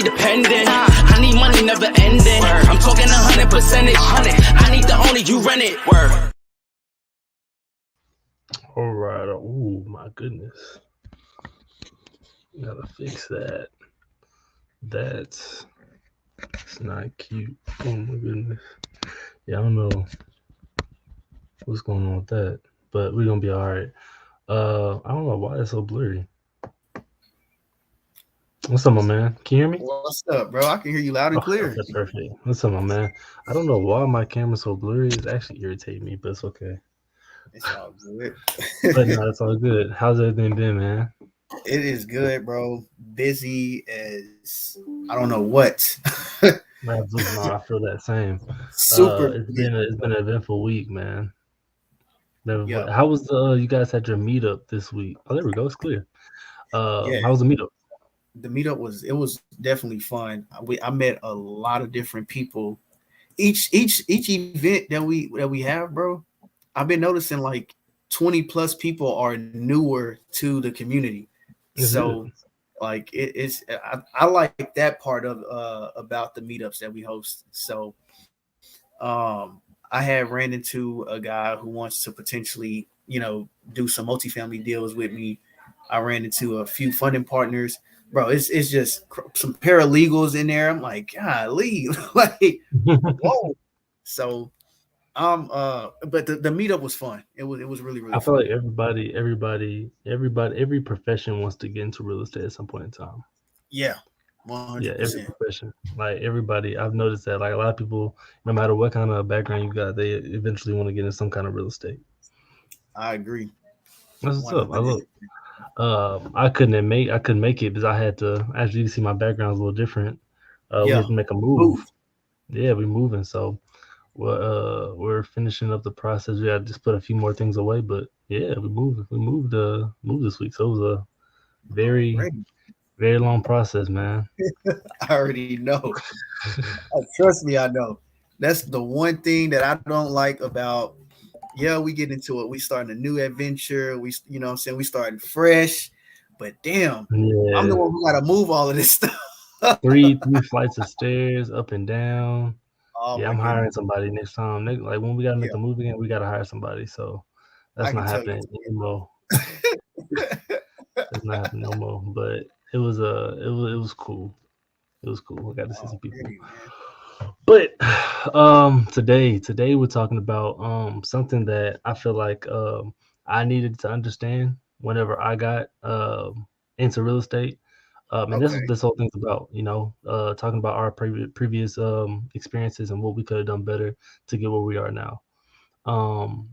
be dependent. I need money never ending. I'm talking 100%. I need the only you rent it. Word. All right. Oh my goodness. Gotta fix that. That's it's not cute. Oh my goodness. Yeah, I don't know what's going on with that, but we're gonna be all right. I don't know why it's so blurry. What's up, my man? Can you hear me? What's up, bro? I can hear you loud and Okay, clear. okay, perfect. What's up, my man? I don't know why my camera's so blurry. It's actually irritating me, but it's okay. It's all good. But no, it's all good. How's everything been, man? It is good, bro. Busy as I don't know what. Absolutely, no, I feel that same. Super It's busy. been an eventful week, man. Yeah, How was the you guys had your meetup this week? Oh, there we go. It's clear. yeah. How was the meetup? The meetup was definitely fun. I met a lot of different people. Each event that we have, bro. I've been noticing like 20 plus people are newer to the community. It's good. So like I like that part of about the meetups that we host. So I had ran into a guy who wants to potentially, do some multifamily deals with me. I ran into a few funding partners. Bro, it's just some paralegals in there. I'm like, golly, like, whoa. So but the meetup was fun. It was really, really I feel fun. like every profession wants to get into real estate at some point in time. Yeah, Yeah, every 100%. profession. Like everybody, I've noticed that. Like a lot of people, no matter what kind of background you got, they eventually want to get into some kind of real estate. I agree. That's what's up. I 100. look. I couldn't make it because I had to. As you can see, my background's a little different. We Yeah. had to make a Move. move. Yeah, we moving. So we're finishing up the process. We had to just put a few more things away, but yeah, we moved. We moved this week. So it was a very Already. very long process, man. I already know. Trust me, I know. That's the one thing that I don't like about. Yeah, we get into it. We starting a new adventure. What I'm saying, we starting fresh. But damn, I'm the Yeah, one who got to move all of this stuff. three flights of stairs up and down. Oh Yeah, my I'm goodness. hiring somebody next time. Like when we gotta make Yeah, the move again, we gotta hire somebody. So that's I not can tell you. happening anymore. That's not happening no more. But it was cool. It was cool. I got to see some people. Already, man. But today we're talking about something that I feel like I needed to understand whenever I got into real estate. And this is what Okay. this whole thing's about, talking about our previous experiences and what we could have done better to get where we are now. Um,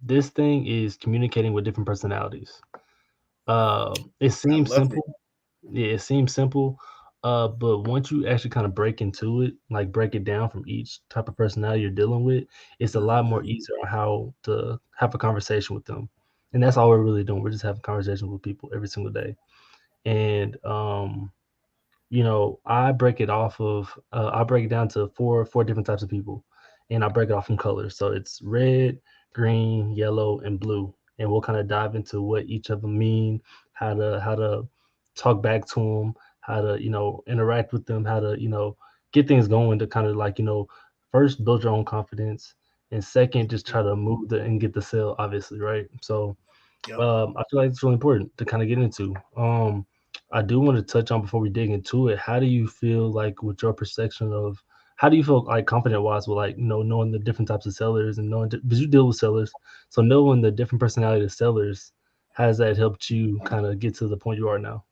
this thing is communicating with different personalities. It I seems love it. simple. Yeah, it seems simple. But once you actually kind of break into it, like break it down from each type of personality you're dealing with, it's a lot more Mhm. easier on how to have a conversation with them. And that's all we're really doing. We're just having conversations with people every single day. And I break it down to four different types of people, and I break it off from colors. So it's red, green, yellow, and blue, and we'll kind of dive into what each of them mean, how to talk back to them, how to interact with them, how to get things going to kind of like first build your own confidence, and second just try to move the and get the sale, obviously, right? So Yep. I feel like it's really important to kind of get into. I do want to touch on before we dig into it. How do you feel like with your perception of how do you feel like confident wise with like knowing the different types of sellers and knowing because you deal with sellers, so knowing the different personality of sellers, has that helped you kind of get to the point you are now?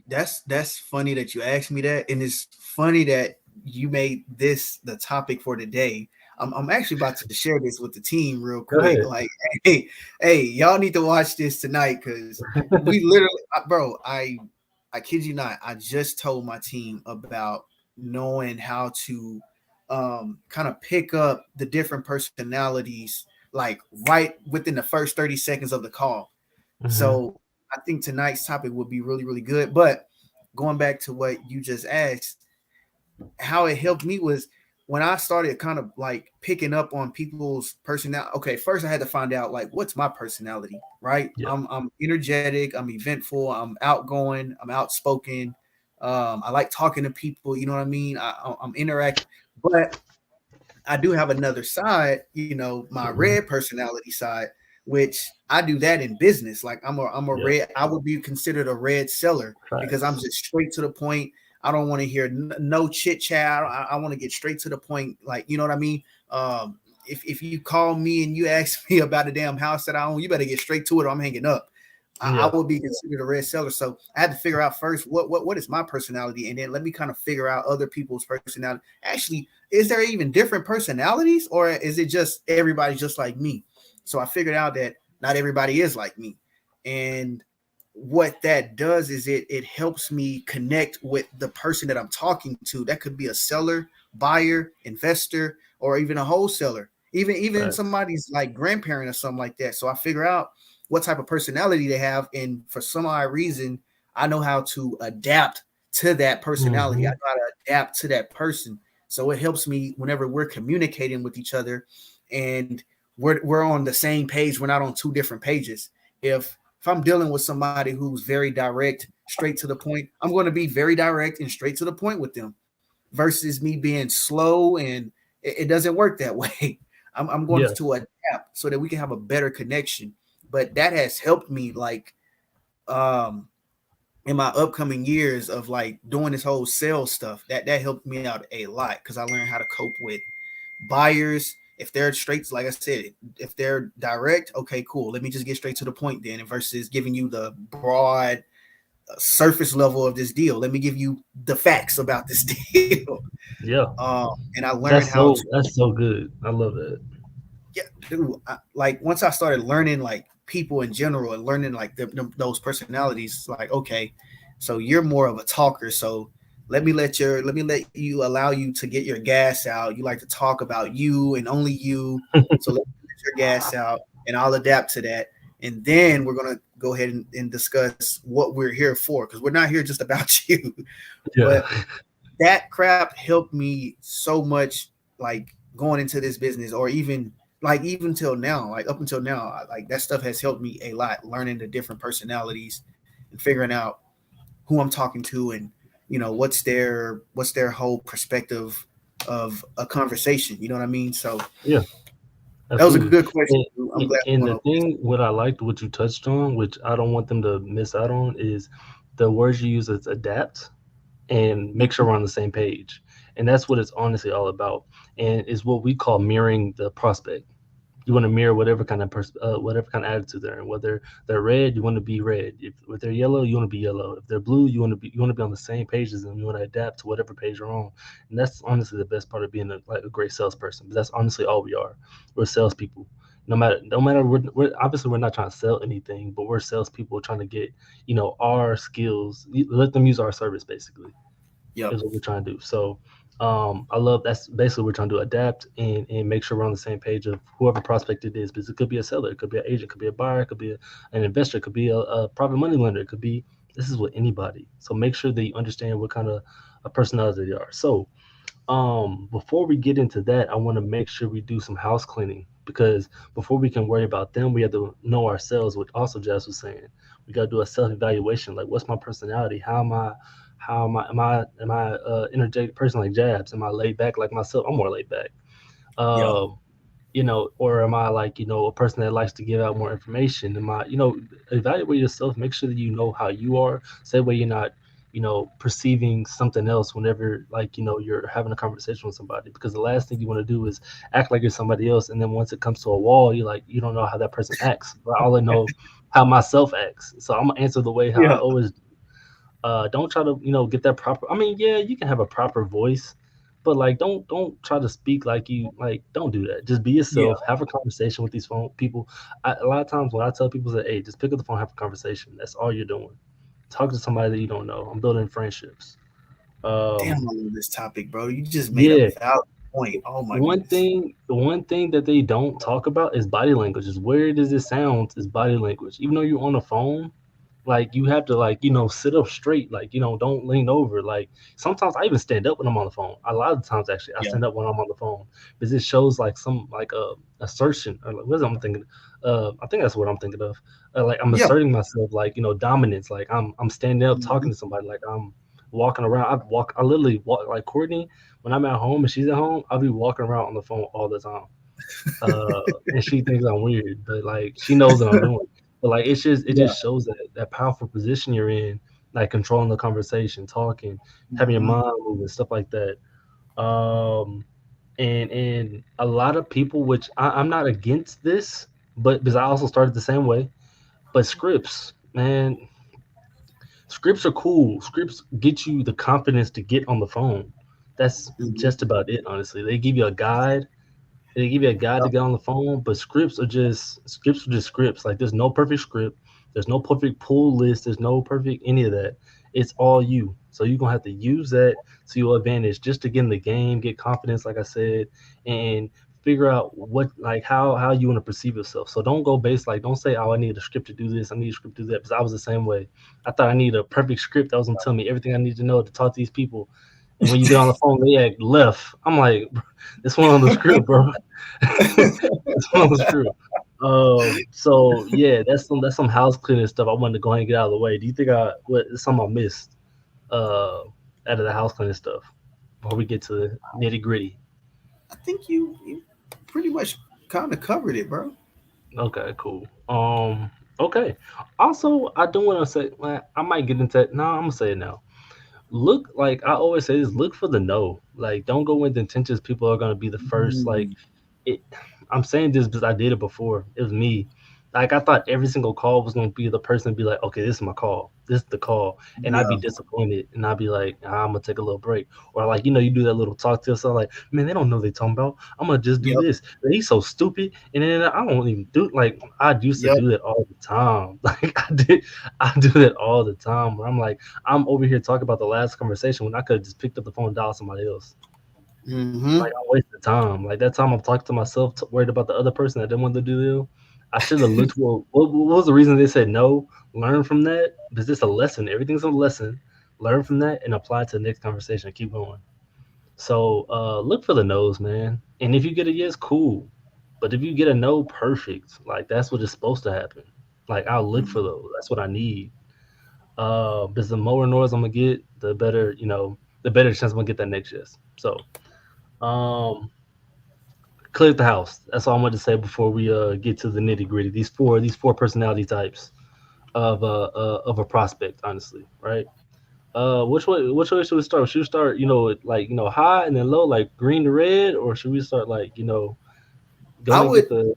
That's funny that you asked me that, and it's funny that you made this the topic for today. I'm actually about to share this with the team real Go quick. ahead. Like, hey, y'all need to watch this tonight because we literally, bro. I kid you not. I just told my team about knowing how to kind of pick up the different personalities like right within the first 30 seconds of the call. Hmm. So I think tonight's topic would be really, really good. But going back to what you just asked, how it helped me was when I started kind of like picking up on people's personality. Okay, first I had to find out like what's my personality, right? Yeah. I'm energetic, I'm eventful, I'm outgoing, I'm outspoken. I like talking to people. You know what I mean? I'm interactive, but I do have another side, my Mhm. red personality side, which I do that in business. Like I'm a Yeah, red. I would be considered a red seller because I'm facts. just straight to the point. I don't want to hear no chit chat. I want to get straight to the point. Like, you know what I mean? If you call me and you ask me about a damn house that I own, you better get straight to it or I'm hanging up. I Yeah. would be considered a red seller. So I had to figure out first what is my personality, and then let me kind of figure out other people's personality. Actually, is there even different personalities, or is it just everybody's just like me? So I figured out that not everybody is like me, and what that does is it helps me connect with the person that I'm talking to. That could be a seller, buyer, investor, or even a wholesaler, even Facts. somebody's like grandparent or something like that. So I figure out what type of personality they have, and for some odd reason, I know how to adapt to that personality. I Hmm. know how to adapt to that person. So it helps me whenever we're communicating with each other, and we're on the same page. We're not on two different pages. If I'm dealing with somebody who's very direct, straight to the point, I'm going to be very direct and straight to the point with them versus me being slow, and it doesn't work that way. I'm going to Yes. adapt so that we can have a better connection. But that has helped me, like, um in my upcoming years of like doing this whole sales stuff. That helped me out a lot because I learned how to cope with buyers. If they're straight, like I said, if they're direct, okay, cool, let me just get straight to the point then, versus giving you the broad surface level of this deal. Let me give you the facts about this deal. Yeah. And I learned how to, That's so good. I love that. yeah, dude. Like once I started learning like people in general and learning like those personalities, like okay, so you're more of a talker. So let me let you allow you to get your gas out. You like to talk about you and only you. So let me get your gas out, and I'll adapt to that. And then we're gonna go ahead and discuss what we're here for, because we're not here just about you. Yeah. But that crap helped me so much, like going into this business, or even like even till now, like up until now, like that stuff has helped me a lot, learning the different personalities and figuring out who I'm talking to, and what's their whole perspective of a conversation. You know what I mean? So Yeah. that was a Absolutely. good question. And, I'm glad we and went the over this. thing, what I liked, what you touched on, which I don't want them to miss out on, is the words you use is adapt and make sure we're on the same page. And that's what it's honestly all about. And it's what we call mirroring the prospect. You want to mirror whatever kind of attitude they're in. Whether they're red, you want to be red. If they're yellow, you want to be yellow. If they're blue, you want to be on the same page as them. You want to adapt to whatever page you're on. And that's honestly the best part of being a great salesperson. But that's honestly all we are. We're salespeople. No matter we're not trying to sell anything, but we're salespeople trying to get our skills. Let them use our service basically Yep. is what we're trying to do. So I love that's basically what we're trying to adapt and make sure we're on the same page of whoever prospect it is. Because it could be a seller, it could be an agent, it could be a buyer, it could be an investor, it could be a private money lender, it could be this is with anybody. So make sure that you understand what kind of a personality they are. So before we get into that, I want to make sure we do some house cleaning because before we can worry about them, we have to know ourselves, which also Jazz was saying. We got to do a self evaluation. Like, what's my personality? Am I energetic person like Jabs? Am I laid back like myself? I'm more laid back. Yep. Um, or am I like, a person that likes to give out more information? Am I, evaluate yourself, make sure that you know how you are. So that way you're not, perceiving something else whenever like, you're having a conversation with somebody. Because the last thing you want to do is act like you're somebody else. And then once it comes to a wall, you're like, you don't know how that person acts. But I only know how myself acts. So I'm gonna answer the way how I Yeah. always don't try to get that proper. I mean, yeah, you can have a proper voice, but like don't try to speak like you like. Don't do that. Just be Yeah. yourself. Have a conversation with these phone people. A lot of times when I tell people that, hey, just pick up the phone, have a conversation. That's all you're doing. Talk to somebody that you don't know. I'm building friendships. Damn, Um, I love this topic, bro. You just made a yeah. valid point. Oh my One goodness. thing, the one thing that they don't talk about is body language. As weird as it sounds, is body language. Even though you're on the phone, like you have to like sit up straight, like don't lean over. Like sometimes I even stand up when I'm on the phone. A lot of times actually I Yeah. stand up when I'm on the phone because it shows like some like assertion or like, what is it I'm thinking. I think that's what I'm thinking of. Like I'm Yeah. asserting myself, like dominance. Like I'm standing up Mhm. talking to somebody. Like walking around. I literally walk like Courtney when I'm at home and she's at home. I'll be walking around on the phone all the time. And she thinks I'm weird, but like she knows that I'm doing it. But like it Yeah. just shows that powerful position you're in, like controlling the conversation, talking, having your Mhm. mind moving, stuff like that. Um, and a lot of people, which I'm not against this, but because I also started the same way. But scripts, man, scripts are cool. Scripts get you the confidence to get on the phone. That's Mhm. just about it, honestly. They give you a guide, they give you a guide to Yep. get on the phone, but scripts are just scripts. Like there's no perfect script, there's no perfect pull list, there's no perfect any of that. It's all you. So you're gonna have to use that to your advantage just to get in the game, get confidence, like I said, and figure out what like how you want to perceive yourself. So don't go based like don't say, oh, I need a script to do this, I need a script to do that. Because I was the same way. I thought I need a perfect script that was gonna tell me everything I need to know to talk to these people. And when you get on the phone, they act left. I'm like, this one on the script, bro. It's one was true. So yeah, that's some house cleaning stuff I wanted to go ahead and get out of the way. Do you think what is something I missed out of the house cleaning stuff before we get to the nitty gritty? I think you pretty much kind of covered it, bro. Okay, cool. Okay. Also, I don't want to say well, I might get into it. No, I'm gonna say it now. Look, like I always say this, look for the no. Like don't go with intentions people are gonna be the first. Like Mm. it, I'm saying this because I did it before. It was me. Like I thought every single call was gonna be the person be like, okay, this is my call. This is the call, and I'd be Yeah. disappointed, and I'd be like, I'm gonna take a little break, or like you do that little talk to yourself, like, man, they don't know what they talking about. I'm gonna just do Yep. this. He's so stupid, and then I don't even do like I used to Yep. do that all the time. Like I do that all the time. Where I'm like, I'm over here talking about the last conversation when I could have just picked up the phone and dialed somebody else. Hmm. Like I wasted time. Like that time I'm talking to myself, worried about the other person that didn't want to do the deal. I should have looked. Well, what was the reason they said no? Learn from that. Because it's a lesson. Everything's a lesson. Learn from that and apply it to the next conversation. Keep going. So look for the no's, man. And if you get a yes, cool. But if you get a no, perfect. Like that's what is supposed to happen. Like I'll look for those. That's what I need. Because the more no's I'm gonna get, the better chance I'm gonna get that next yes. So um, clear the house. That's all I wanted to say before we get to the nitty gritty. These four personality types of a prospect, honestly, right? Which way should we start? Should we start, like high and then low, like green to red, or should we start like go I ahead and would get the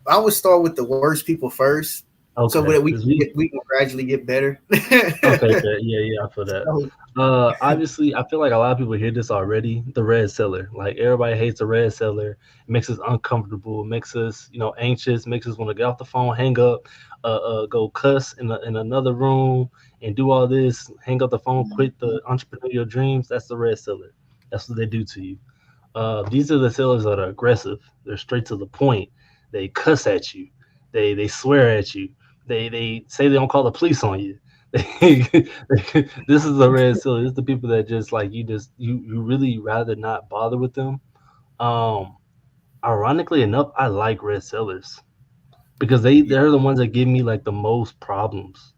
I would start with the worst people first, so okay? that we Because can we can gradually get better. okay, okay, yeah, yeah, I feel that. So, Obviously, I feel like a lot of people hear this already. The red seller, like everybody hates the red seller. It makes us uncomfortable, makes us, anxious, makes us want to get off the phone, hang up, go cuss in another room, and do all this, hang up the phone, quit the entrepreneurial dreams. That's the red seller. That's what they do to you. These are the sellers that are aggressive. They're straight to the point. They cuss at you. They swear at you. They say they don't call the police on you. This is the red seller. This is the people that just like you really rather not bother with them. Um, Ironically enough, I like red sellers because yeah. they're the ones that give me like the most problems.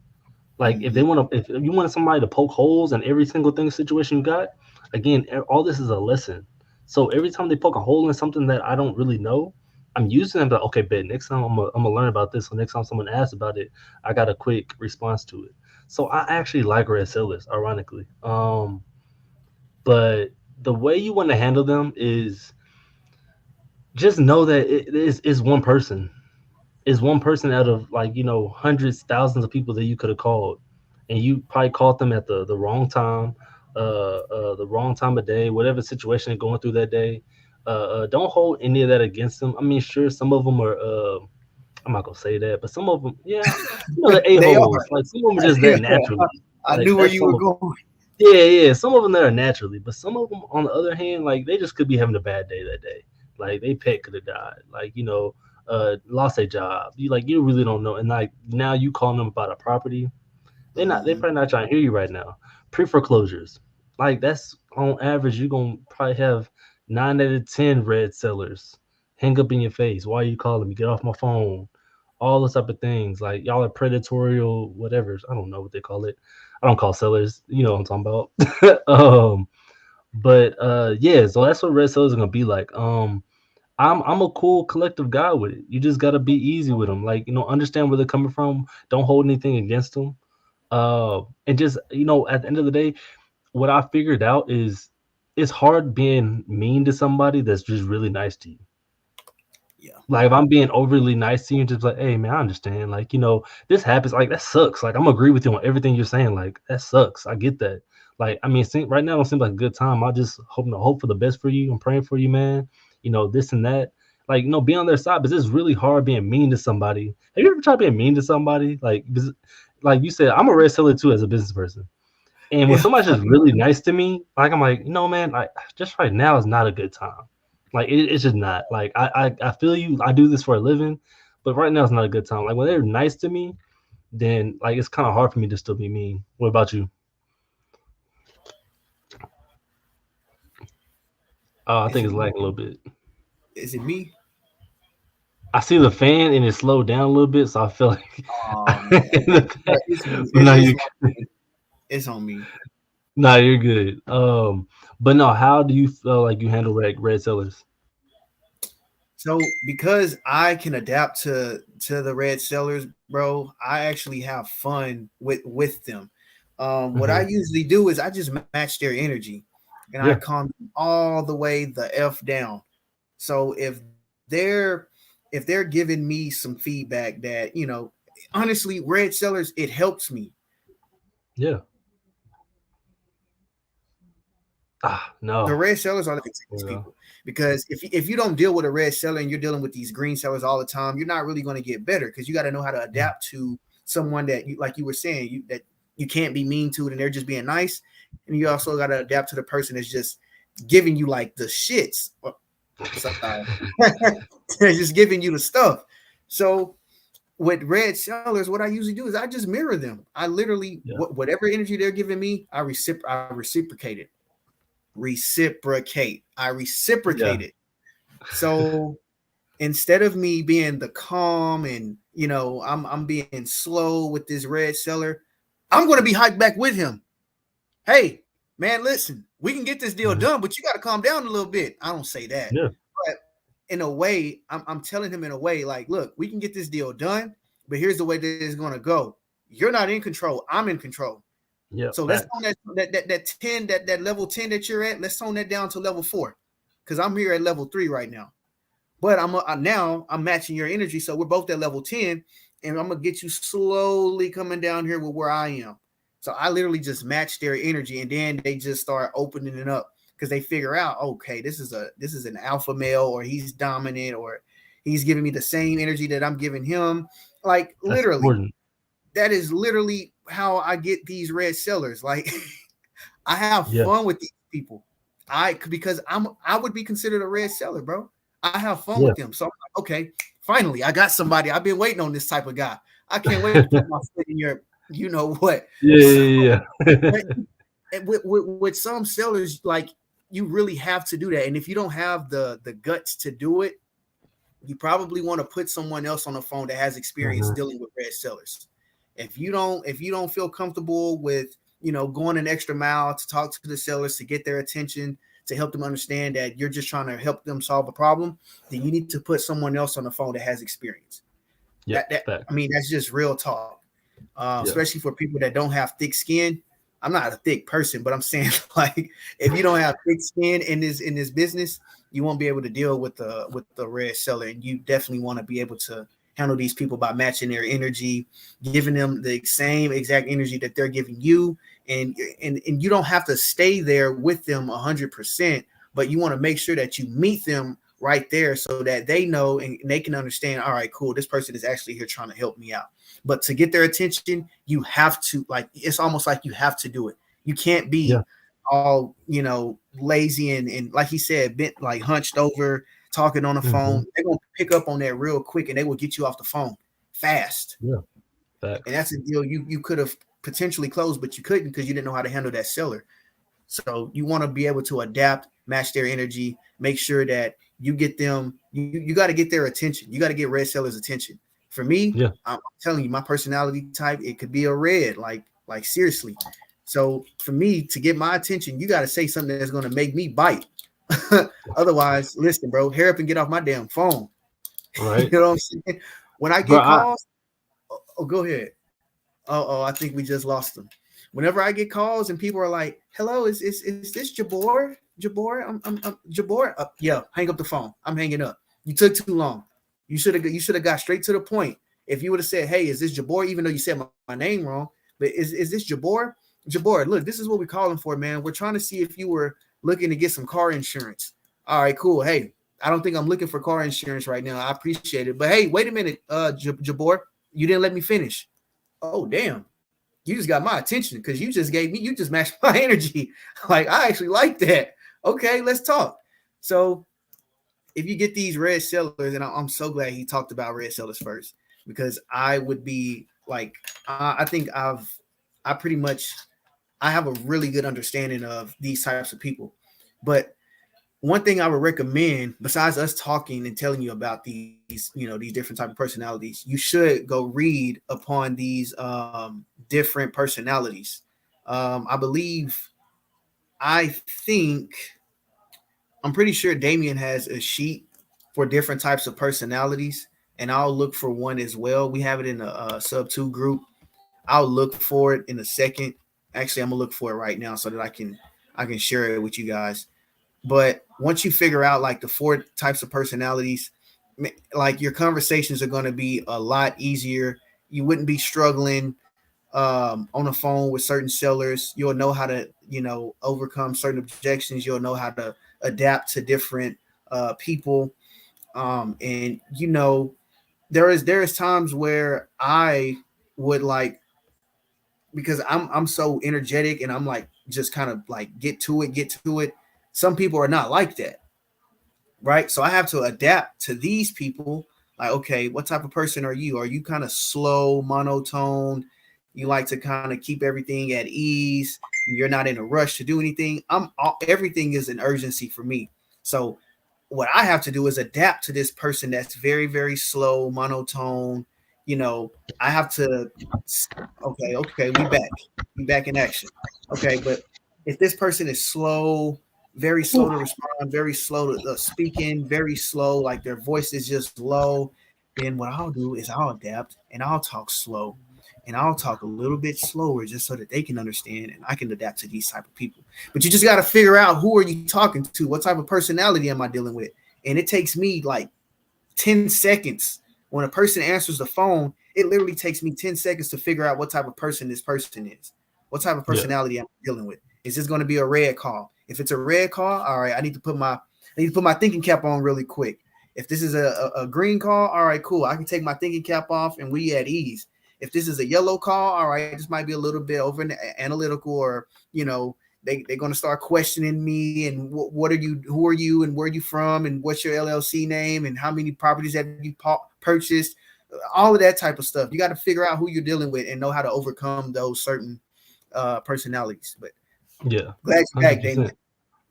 Like if they Mhm. want to, if you want somebody to poke holes in every single thing situation you got, again, all this is a lesson. So every time they poke a hole in something that I don't really know, I'm using them. But okay, bet next time I'm gonna learn about this. So next time someone asks about it, I got a quick response to it. So I actually like red sellers, ironically. But the way you want to handle them is just know that is one person is one person out of like hundreds thousands of people that you could have called, and you probably called them at the wrong time, the wrong time of day, whatever situation they're going through that day. Don't hold any of that against them. I mean, sure, some of them are I'm not gonna say that, but some of them, yeah, the They are. a-holes, like some of them are just that naturally. I Like knew where that's you some were of them. going. Yeah, yeah. Some of them that are naturally, but some of them, on the other hand, like they just could be having a bad day that day. Like they pet could have died. Like lost their job. You really don't know. And like now you calling them about a property, they Mhm. probably not trying to hear you right now. Pre foreclosures, like that's on average you're gonna probably have 9 out of 10 red sellers hang up in your face. Why are you calling me? Get off my phone. All those type of things. Like y'all are predatorial, whatever. I don't know what they call it. I don't call sellers. You know what I'm talking about. But yeah, so that's what red sellers are gonna be like. I'm a cool collective guy with it. You just gotta be easy with them. Like, understand where they're coming from. Don't hold anything against them. And just, at the end of the day, what I figured out is it's hard being mean to somebody that's just really nice to you. Yeah. Like if I'm being overly nice to you, just like, hey man, I understand. Like, this happens. Like that sucks. Like I'm gonna agree with you on everything you're saying. Like that sucks. I get that. Like, I mean, right now it seems like a good time. I just hope for the best for you. I'm praying for you, man. This and that. Like, be on their side, but it's really hard being mean to somebody. Have you ever tried being mean to somebody? Like you said, I'm a red seller too as a business person. And when Yeah. somebody's just really nice to me, like I'm like, man, like just right now is not a good time. Like it's just not. Like I feel you. I do this for a living, but right now is not a good time. Like when they're nice to me, then like it's kind of hard for me to still be mean. What about you? Oh, I Is think it it's me? lagging a little bit. Is it me? I see the fan and it slowed down a little bit, so I feel like. Oh man, it's me. No, It's you. on me. It's on me. No, you're good. But no, how do you feel like you handle red sellers? So because I can adapt to the red sellers, bro, I actually have fun with them. What I Hmm. usually do is I just match their energy, and I Yeah. calm them all the way the f down. So if they're giving me some feedback that honestly, red sellers, it helps me. Yeah. The No. red sellers are the these Yeah. people, because if you don't deal with a red seller and you're dealing with these green sellers all the time, you're not really going to get better, because you got to know how to adapt to someone that you, like you were saying, that you can't be mean to, and they're just being nice, and you also got to adapt to the person that's just giving you like the shits. Sorry, they're just giving you the stuff. So with red sellers, what I usually do is I just mirror them. I literally, Yeah. whatever energy they're giving me, I reciprocate it. I reciprocate Yeah. it. So instead of me being the calm and I'm being slow with this red seller, I'm going to be hyped back with him. Hey, man, listen, we can get this deal Hmm. done, but you got to calm down a little bit. I don't say that, Yeah. but in a way, I'm telling him in a way like, look, we can get this deal done, but here's the way that it's going to go. You're not in control. I'm in control. Yeah. So let's tone Facts. that 10, that level 10 that you're at, let's tone that down to level 4. Because I'm here at level 3 right now. But now I'm matching your energy. So we're both at level 10, and I'm gonna get you slowly coming down here with where I am. So I literally just match their energy, and then they just start opening it up, because they figure out, okay, this is an alpha male, or he's dominant, or he's giving me the same energy that I'm giving him. Like That's literally, important. that is literally how I get these red sellers. Like I have Yeah. fun with these people. Because I would be considered a red seller, bro. I have fun with Yeah. them. So I'm like, okay, finally, I got somebody. I've been waiting on this type of guy. I can't wait to put my foot in your, you know what. Yeah. So Yeah. but Yeah. with some sellers, like, you really have to do that. And if you don't have the guts to do it, you probably want to put someone else on the phone that has experience Hmm. dealing with red sellers. If you don't feel comfortable with going an extra mile to talk to the sellers, to get their attention, to help them understand that you're just trying to help them solve a problem, then you need to put someone else on the phone that has experience. Yeah. That I Facts. mean, that's just real talk. Yeah. Especially for people that don't have thick skin. I'm not a thick person, but I'm saying, like, if you don't have thick skin in this business, you won't be able to deal with the red seller, and you definitely want to be able to handle these people by matching their energy, giving them the same exact energy that they're giving you, and you don't have to stay there with them 100%, but you want to make sure that you meet them right there, so that they know and they can understand. All right, cool. This person is actually here trying to help me out. But to get their attention, you have to, like, it's almost like you have to do it. You can't Yeah. be all lazy and like he said, bent, like hunched over, talking on the Hmm. phone. They're gonna pick up on that real quick, and they will get you off the phone fast. Yeah. And Facts. that's a deal you could have potentially closed, but you couldn't, because you didn't know how to handle that seller. So you want to be able to adapt, match their energy, make sure that you get them. You got to get their attention. You got to get red sellers' attention. For me, Yeah. I'm telling you, my personality type, it could be a red. Like, Like seriously. So for me to get my attention, you got to say something that's going to make me bite. Otherwise, listen, bro, hurry up and get off my damn phone. You Right, know what I'm saying? When I bro. get calls, oh, go ahead. Oh, I think we just lost them. Whenever I get calls and people are like, "Hello, is this Jabor? Jabor? I'm Jabor." Yeah, hang up the phone. I'm hanging up. You took too long. You should have got straight to the point. If you would have said, "Hey, is this Jabor?" Even though you said my name wrong, but is this Jabor? Jabor, look, this is what we're calling for, man. We're trying to see if you were looking to get some car insurance. All right, cool. Hey, I don't think I'm looking for car insurance right now. I appreciate it, but hey, wait a minute, Jabor, you didn't let me finish. Oh, damn, you just got my attention because you just matched my energy. Like, I actually like that. Okay, let's talk. So if you get these red sellers, and I'm so glad he talked about red sellers first, because I would be like, I think I pretty much, I have a really good understanding of these types of people. But one thing I would recommend, besides us talking and telling you about these different type of personalities, you should go read upon these different personalities. I believe, I think, I'm pretty sure Damien has a sheet for different types of personalities, and I'll look for one as well. We have it in a sub two group. I'll look for it in a second. Actually, I'm gonna look for it right now so that I can share it with you guys. But once you figure out like the four types of personalities, like your conversations are going to be a lot easier. You wouldn't be struggling on the phone with certain sellers. You'll know how to, overcome certain objections. You'll know how to adapt to different people. And there is times where I would like, because I'm so energetic and I'm like just kind of like get to it. Some people are not like that, right? So I have to adapt to these people. Like, okay, what type of person are you? Are you kind of slow, monotone? You like to kind of keep everything at ease. You're not in a rush to do anything. Everything is an urgency for me. So what I have to do is adapt to this person that's very, very slow, monotone. You know, I have to. Okay, we back in action. Okay, but if this person is slow, very slow to respond, very slow to speaking, very slow, like their voice is just low, then what I'll do is I'll adapt and I'll talk slow and I'll talk a little bit slower just so that they can understand and I can adapt to these type of people. But you just got to figure out, who are you talking to? What type of personality am I dealing with? And it takes me like 10 seconds. When a person answers the phone, it literally takes me 10 seconds to figure out what type of person this person is. What type of yeah, personality I'm dealing with. Is this going to be a red call? If it's a red call, all right, I need to put my thinking cap on really quick. If this is a green call, all right, cool. I can take my thinking cap off and we at ease. If this is a yellow call, all right, this might be a little bit over analytical, or they're going to start questioning me and what are you, who are you, and where are you from, and what's your LLC name, and how many properties have you purchased, all of that type of stuff. You got to figure out who you're dealing with and know how to overcome those certain personalities. But yeah, glad you're back, 100%. Damien.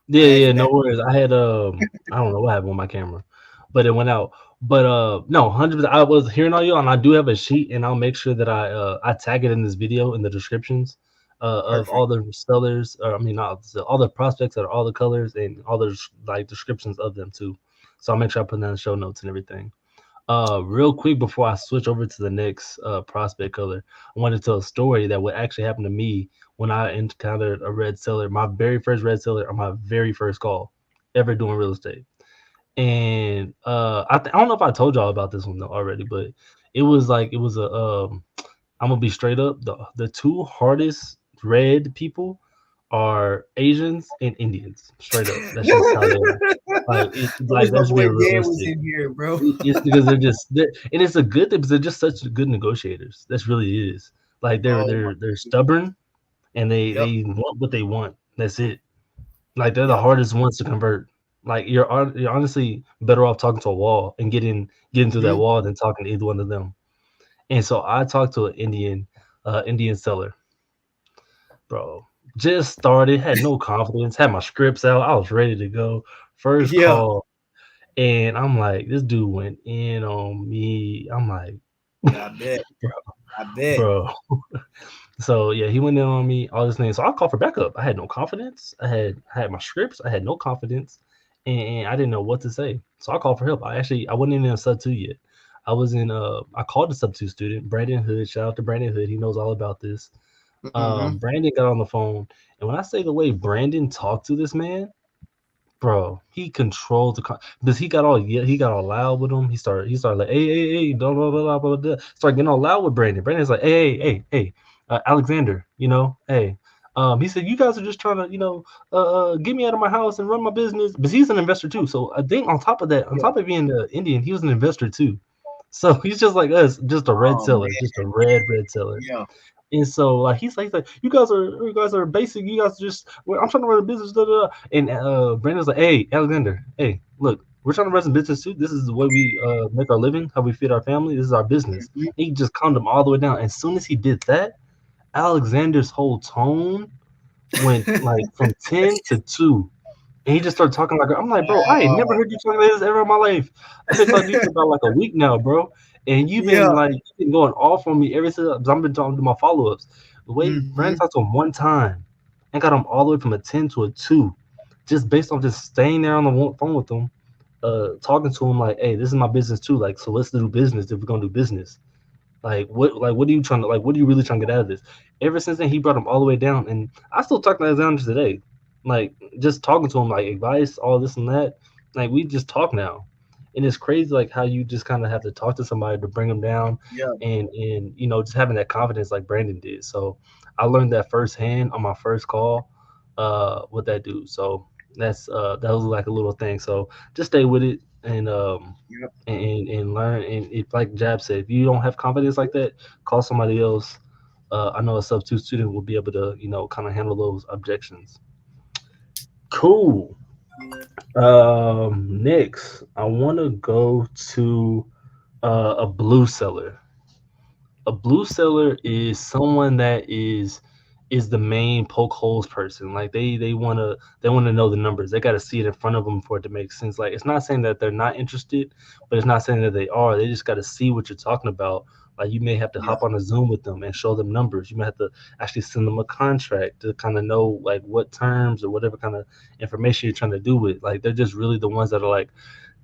Yeah, Glad yeah, you're no back. worries. I had I don't know what happened with my camera, but it went out. But no, 100%. I was hearing all you, and I do have a sheet, and I'll make sure that I tag it in this video in the descriptions of all Perfect. the sellers, or I mean, not all the prospects that are all the colors and all the like descriptions of them too. So I'll make sure I put that in the show notes and everything. Real quick before I switch over to the next prospect color, I want to tell a story that would actually happen to me when I encountered a red seller, my very first red seller on my very first call ever doing real estate. And I don't know if I told y'all about this one though already, but it was a I'm gonna be straight up. The two hardest red people are Asians and Indians. Straight up. That's just how they are. I wish my That's boy being Dan was realistic. in here, bro. It's because and it's a good thing because they're just such good negotiators. That's really is. Like Oh my. they're stubborn and Yep. they want what they want. That's it. Like they're the Yep. hardest ones to convert. Like you're honestly better off talking to a wall and getting through that Mhm. wall than talking to either one of them. And so I talked to an Indian seller, bro. Just started, had no confidence, had my scripts out. I was ready to go. First Yeah. call, and I'm like, this dude went in on me. I'm like, Yeah. I bet. I bet. bro. So yeah, he went in on me, all this thing. So I called for backup. I had no confidence. I had my scripts. I had no confidence, and I didn't know what to say. So I called for help. I wasn't in a sub two yet. I was in. I called the sub two student, Brandon Hood. Shout out to Brandon Hood. He knows all about this. Mm-hmm. Brandon got on the phone, and when I say the way Brandon talked to this man, bro, he controlled because he got all loud with him. He started like, hey, blah blah blah blah blah. Started getting all loud with Brandon. Brandon's like, hey, Alexander, hey. He said, you guys are just trying to, get me out of my house and run my business. But he's an investor too. So I think on top of that, on Yeah. top of being the Indian, he was an investor too. So he's just like us, just a red Oh seller, man. just a red seller. Yeah. And so like he's like, you guys are basic. You guys just well, I'm trying to run a business. Da, da, da. And Brandon's like, hey, Alexander, hey, look, we're trying to run some business too. This is the way we make our living, how we feed our family. This is our business. Mhm. And he just calmed him all the way down. As soon as he did that, Alexander's whole tone went like from 10 to 2. And he just started talking like I'm like, bro, I ain't never Wow. heard you talking like this ever in my life. I've been talking to you for about like a week now, bro. And Yeah. you've been going off on me ever since I've been talking to my follow ups. The way Brandon Hmm. talked to him one time and got him all the way from a 10 to a 2, just based on just staying there on the phone with him, talking to him like, hey, this is my business too. Like, so let's do business if we're gonna do business. What are you trying to what are you really trying to get out of this? Ever since then he brought him all the way down, and I still talk to Alexander today. Like just talking to him like advice, all this and that. Like we just talk now. And it's crazy like how you just kind of have to talk to somebody to bring them down Yeah. and just having that confidence like Brandon did. So I learned that firsthand on my first call with that dude. So that was like a little thing. So just stay with it Yeah. and learn. And if like Jab said, if you don't have confidence like that, call somebody else. I know a substitute student will be able to, kind of handle those objections. Cool. Next, I want to go to a blue seller. A blue seller is someone that is the main poke holes person. Like they want to know the numbers. They got to see it in front of them for it to make sense. Like it's not saying that they're not interested, but it's not saying that they are. They just got to see what you're talking about. Like you may have to Yeah. hop on a Zoom with them and show them numbers. You might have to actually send them a contract to kind of know like what terms or whatever kind of information you're trying to do with. Like they're just really the ones that are like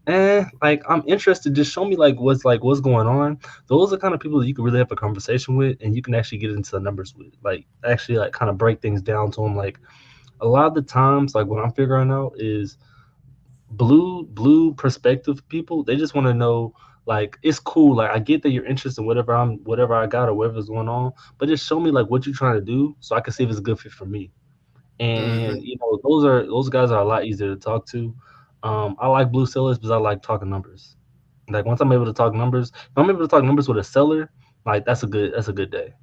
I'm interested. Just show me like what's going on. Those are kind of people that you can really have a conversation with, and you can actually get into the numbers with. Like actually like kind of break things down to them. Like a lot of the times, like what I'm figuring out is blue perspective people. They just want to know like it's cool. Like I get that you're interested in whatever I got or whatever's going on, but just show me like what you're trying to do so I can see if it's a good fit for me. Hmm. And those guys are a lot easier to talk to. I like blue sellers because I like talking numbers. Like once I'm able to talk numbers, if I'm able to talk numbers with a seller, like that's a good day.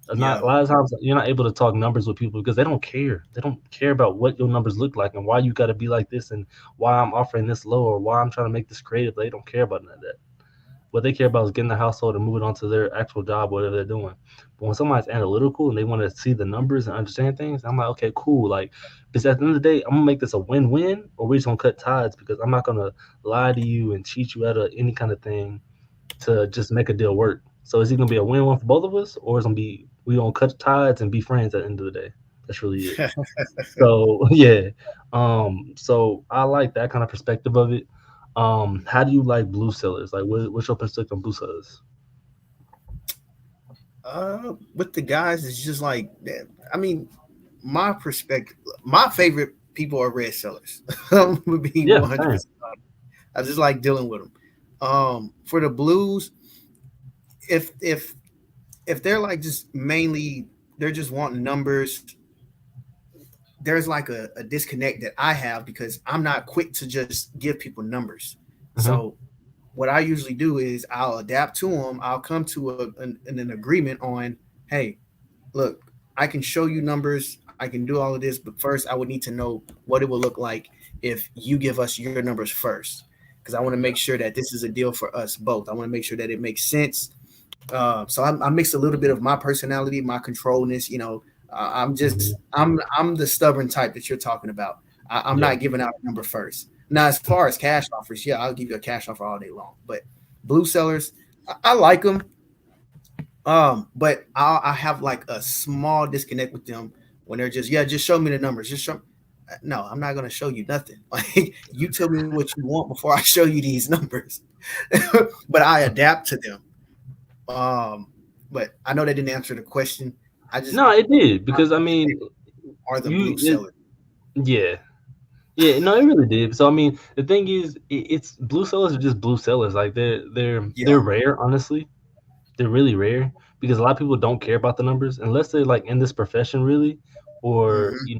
Not Yeah. a lot of times you're not able to talk numbers with people because they don't care. They don't care about what your numbers look like and why you got to be like this and why I'm offering this low or why I'm trying to make this creative. They don't care about none of that. What they care about is getting the household and moving on to their actual job, whatever they're doing. But when somebody's analytical and they want to see the numbers and understand things, I'm like, okay, cool. Like, because at the end of the day, I'm gonna make this a win-win, or we're just gonna cut ties because I'm not gonna lie to you and cheat you out of any kind of thing to just make a deal work. So is it gonna be a win-win for both of us, or is it gonna be we gonna cut ties and be friends at the end of the day? That's really it. So yeah, so I like that kind of perspective of it. How do you like blue sellers? Like, what's your perspective on blue sellers? With the guys, it's just like that. I mean, my perspective, my favorite people are red sellers. I'm gonna be Yeah, 100%. same. I just like dealing with them. For the blues, if if they're like just mainly they're just wanting numbers, there's like a disconnect that I have because I'm not quick to just give people numbers. Hmm. So what I usually do is I'll adapt to them. I'll come to an agreement on, hey, look, I can show you numbers. I can do all of this, but first I would need to know what it will look like if you give us your numbers first, because I want to make Yeah. sure that this is a deal for us both. I want to make sure that it makes sense. So I mix a little bit of my personality, my controlness. I'm Hmm. just I'm the stubborn type that you're talking about. I'm Yeah. not giving out a number first. Now, as far as cash offers, yeah, I'll give you a cash offer all day long. But blue sellers, I like them. But I have like a small disconnect with them when they're just, yeah, just show me the numbers. Just show. No, I'm not gonna show you nothing. Like, you tell me what you want before I show you these numbers. But I adapt to them. Um, but I know that didn't answer the question. I just, No, it did because I mean, are the blue you it, sellers. yeah. Yeah, no, it really did. So I mean, the thing is, it's blue sellers are just blue sellers. Like Yeah. they're rare, honestly. They're really rare because a lot of people don't care about the numbers unless they're like in this profession really, or Hmm.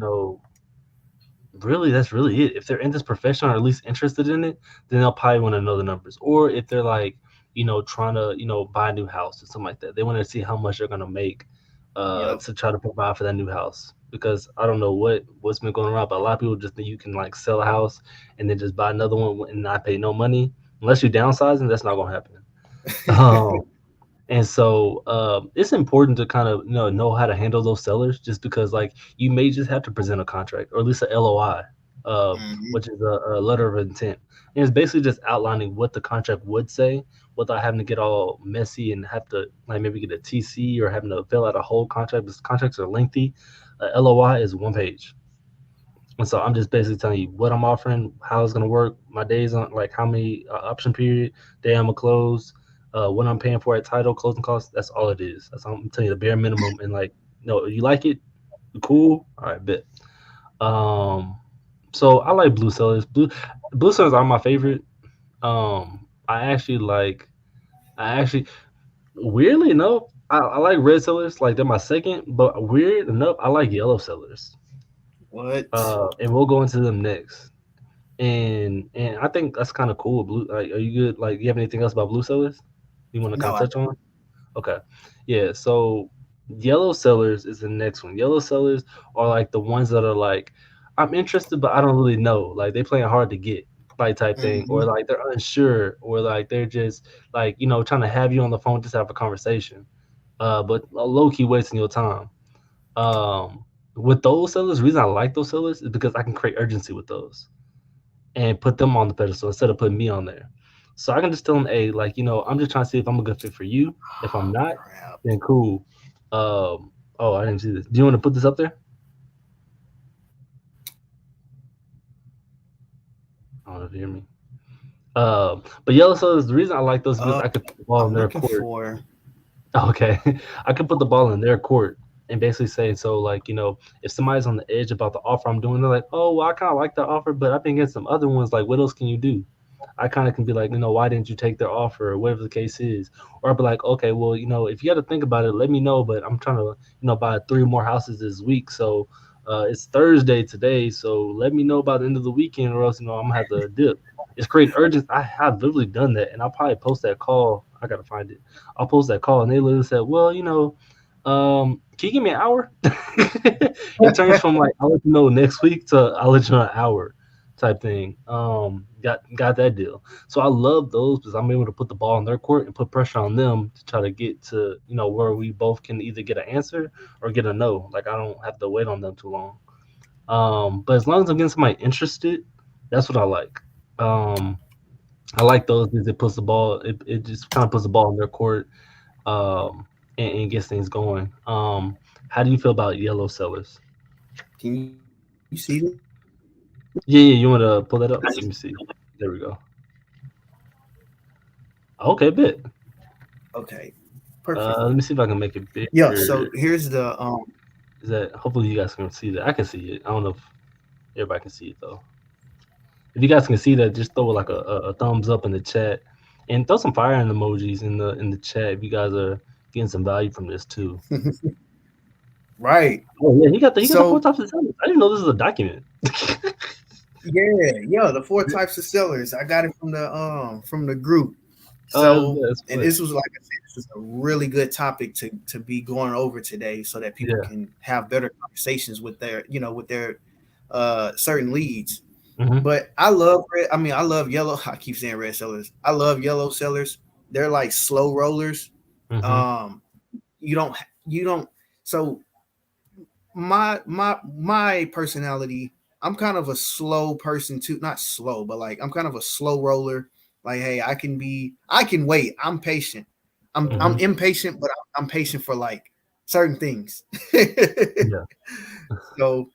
really that's really it. If they're in this profession or at least interested in it, then they'll probably want to know the numbers. Or if they're like trying to buy a new house or something like that, they want to see how much they're gonna make Yep. to try to provide for that new house. Because I don't know what's been going around, but a lot of people just think you can like sell a house and then just buy another one and not pay no money unless you're downsizing. That's not gonna happen. Um, and so it's important to kind of know how to handle those sellers, just because like you may just have to present a contract or at least a LOI, Hmm. which is a letter of intent. And it's basically just outlining what the contract would say without having to get all messy and have to like maybe get a TC or having to fill out a whole contract because contracts are lengthy. LOI is 1 page. And so I'm just basically telling you what I'm offering, how it's gonna work, my days on like how many option period, day I'm gonna close, what I'm paying for at title, closing costs. That's all it is. That's all I'm telling you, the bare minimum. And like, no, you like it, cool, all right, bet. Um, so I like blue sellers. Blue sellers are my favorite. I actually like. I actually weirdly enough, I like red sellers. Like they're my second, but weird enough, I like yellow sellers. What? And we'll go into them next. And I think that's kind of cool. Blue, like, are you good? Like, you have anything else about blue sellers you want to kind No, of I touch on? Okay, yeah. So yellow sellers is the next one. Yellow sellers are like the ones that are like, I'm interested, but I don't really know. Like they playing hard to get, like type thing, or hmm like they're unsure, or like they're just like trying to have you on the phone just to have a conversation, but low key wasting your time. Um, with those sellers, the reason I like those sellers is because I can create urgency with those and put them on the pedestal instead of putting me on there. So I can just tell them, hey, like, I'm just trying to see if I'm a good fit for you. If I'm not, crap. then cool. Oh, I didn't see this. Do you want to put this up there? I don't know if you hear me. But yellow sellers, the reason I like those is because I could put the ball in I'm their looking court. for. Okay. I could put the ball in their court and basically say, so like, if somebody's on the edge about the offer I'm doing, they're like, oh, well, I kind of like that offer, but I've been getting some other ones. Like, what else can you do? I kind of can be like, why didn't you take their offer or whatever the case is? Or I'll be like, okay, well, if you got to think about it, let me know. But I'm trying to, buy 3 more houses this week. So it's Thursday today. So let me know by the end of the weekend or else, I'm going to have to dip. It's creating urgency. I have literally done that. And I'll probably post that call. I got to find it. I'll post that call. And they literally said, well, can you give me an hour? It turns from like, I'll let you know next week to I'll let you know an hour type thing. Got that deal. So I love those because I'm able to put the ball in their court and put pressure on them to try to get to where we both can either get an answer or get a no. Like I don't have to wait on them too long. But as long as I'm getting somebody interested, that's what I like. Um, I like those because it puts the ball. It just kind of puts the ball in their court and gets things going. How do you feel about yellow sellers? Can you see this? Yeah, yeah. You want to pull that up? Let me see. There we go. Okay, bit. Okay, perfect. Let me see if I can make it Yeah. So bigger. here's the Is that hopefully you guys can see that? I can see it. I don't know if everybody can see it though. If you guys can see that, just throw like a thumbs up in the chat and throw some fire and emojis in the chat if you guys are getting some value from this too. right. Oh yeah, he got the four So types of sellers. I didn't know this was a document. yeah, the four types of sellers. I got it from the group. So, That's and what. this was, like I said, this was a really good topic to be going over today, so that people Yeah. can have better conversations with their with their certain leads. Mm-hmm. But I love red. I mean, I love yellow. I keep saying red sellers. I love yellow sellers. They're like slow rollers. Mm-hmm. Um, you don't. So my personality, I'm kind of a slow person too. Not slow, but like I'm kind of a slow roller. Like, hey, I can wait. I'm patient. I'm impatient, but I'm patient for like certain things. Yeah. So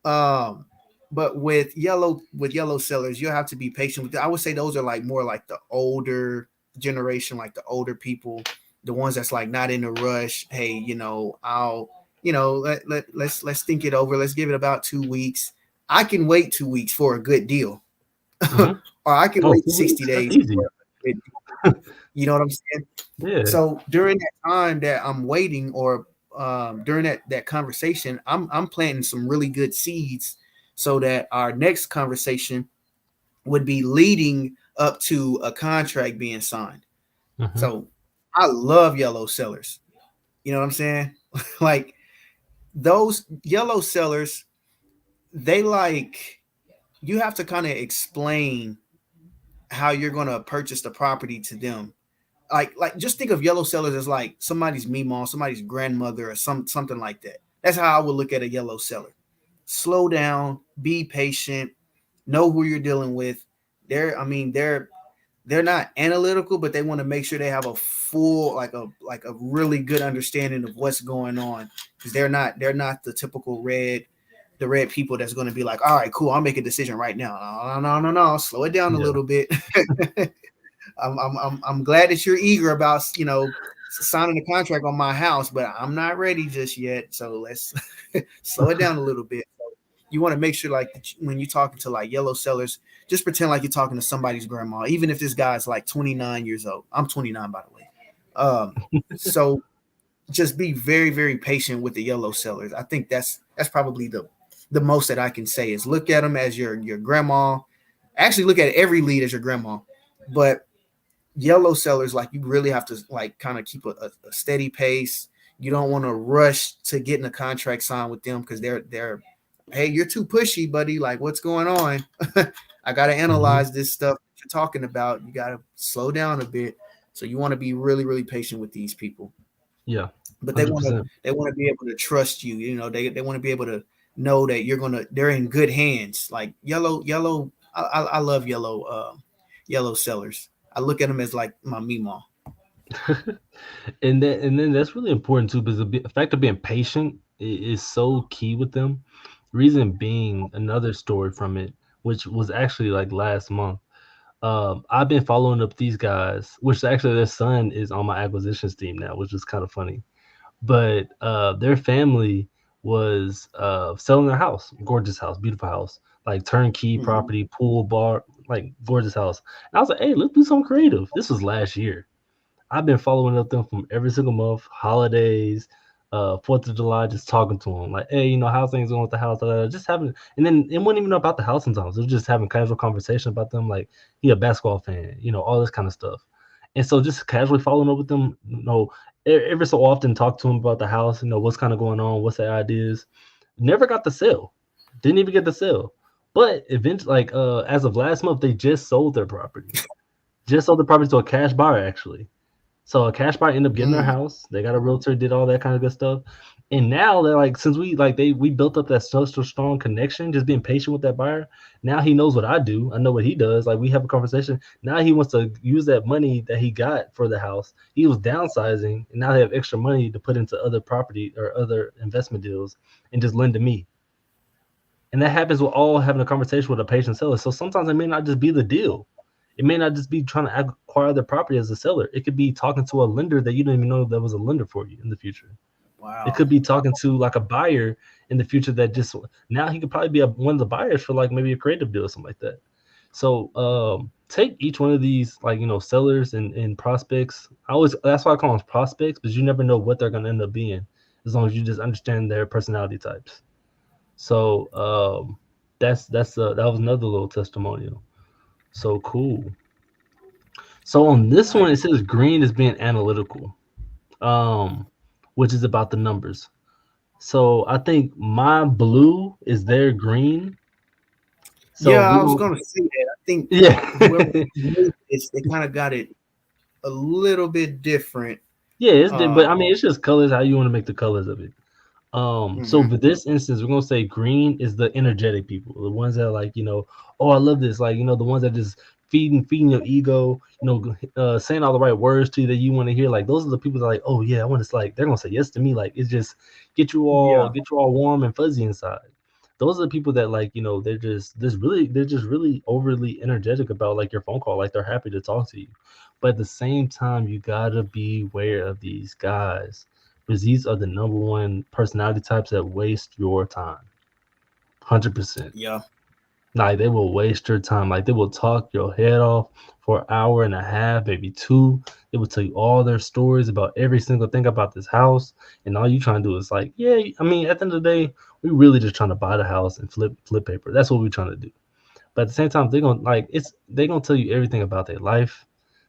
um but with yellow sellers, you'll have to be patient with it. I would say those are like more like the older generation, like the older people, the ones that's like not in a rush. Hey, I'll let's think it over. Let's give it about 2 weeks. I can wait 2 weeks for a good deal. Hmm. Or I can Oh, wait two 60 weeks? That's days for easy. a good deal. You know what I'm saying? Yeah. So during that time that I'm waiting, or during that conversation, I'm planting some really good seeds so that our next conversation would be leading up to a contract being signed. Hmm. So I love yellow sellers. You know what I'm saying? Like those yellow sellers, they like, you have to kind of explain how you're going to purchase the property to them. Like just think of yellow sellers as like somebody's mom, somebody's grandmother, or something like that. That's how I would look at a yellow seller. Slow down, be patient, know who you're dealing with. They're not analytical, but they want to make sure they have a full, like a really good understanding of what's going on, because they're not the typical red people that's going to be like, all right, cool, I'll make a decision right now. No, no, no, no, no. Slow it down a Yeah. little bit. I'm glad that you're eager about signing a contract on my house, but I'm not ready just yet. So let's slow it down a little bit. So you want to make sure, like, when you're talking to like yellow sellers, just pretend like you're talking to somebody's grandma, even if this guy's like 29 years old. I'm 29, by the way. So just be very, very patient with the yellow sellers. I think that's probably the most that I can say is look at them as your grandma. Actually, look at every lead as your grandma, but yellow sellers, like, you really have to like kind of keep a steady pace. You don't want to rush to getting a contract signed with them, because they're hey, you're too pushy, buddy. Like, what's going on? I got to Hmm. analyze this stuff you're talking about. You got to slow down a bit. So you want to be really, really patient with these people, Yeah. but they want to 100%. they want to be able to trust you. They want to be able to know that they're in good hands. Like yellow. I love yellow sellers. I look at them as like my Meemaw. And then that's really important too, because the fact of being patient is so key with them. Reason being, another story from it, which was actually like last month. I've been following up these guys, which actually their son is on my acquisitions team now, which is kind of funny. But their family was selling their house, gorgeous house, beautiful house, like turnkey Mhm. property, pool, bar, like gorgeous house. And I was like, hey, let's do something creative. This was last year. I've been following up them from every single month, holidays, 4th of July, just talking to them like, hey, how's things going with the house? Just having, and then it wasn't even about the house sometimes. It was just having casual conversation about them, like he a basketball fan, all this kind of stuff. And so just casually following up with them, every so often talk to them about the house, what's kind of going on, what's their ideas. Never got the sale, didn't even get the sale. But eventually, like as of last month, they just sold the property to a cash buyer actually. So a cash buyer ended up getting their Mm. house. They got a realtor, did all that kind of good stuff. And now they're like, since we built up that such a strong connection, just being patient with that buyer. Now he knows what I do. I know what he does. Like we have a conversation. Now he wants to use that money that he got for the house. He was downsizing, and now they have extra money to put into other property or other investment deals and just lend to me. And that happens with all having a conversation with a patient seller. So sometimes it may not just be the deal. It may not just be trying to acquire the property as a seller. It could be talking to a lender that you didn't even know that was a lender for you in the future. It Wow. could be talking to like a buyer in the future that just now he could probably be one of the buyers for like maybe a creative deal or something like that. So take each one of these like sellers and prospects. That's why I call them prospects, because you never know what they're gonna end up being as long as you just understand their personality types. So that was another little testimonial. So cool. So on this one, it says green is being analytical, um, which is about the numbers. So I think my blue is their green. So Yeah, we I was don't. gonna say that. I think whoever Yeah, made this, they kind of got it a little bit different. yeah. But Um, I mean, it's just colors. How you want to make the colors of it. So Mhm. for this instance, we're gonna say green is the energetic people, the ones that are like, oh, I love this, like, the ones that just feeding your ego, saying all the right words to you that you want to hear. Like those are the people that are like, oh yeah, I want to, like, they're gonna say yes to me. Like it's just Yeah. get you all warm and fuzzy inside. Those are the people that, like, they're just really overly energetic about like your phone call, like they're happy to talk to you. But at the same time, you gotta be aware of these guys, because these are the number one personality types that waste your time. 100%. Yeah. Like they will waste your time. Like they will talk your head off for an hour and a half, maybe two. They will tell you all their stories about every single thing about this house, and all you trying to do is like, yeah. I mean, at the end of the day, we really just trying to buy the house and flip paper. That's what we're trying to do. But at the same time, they're gonna tell you everything about their life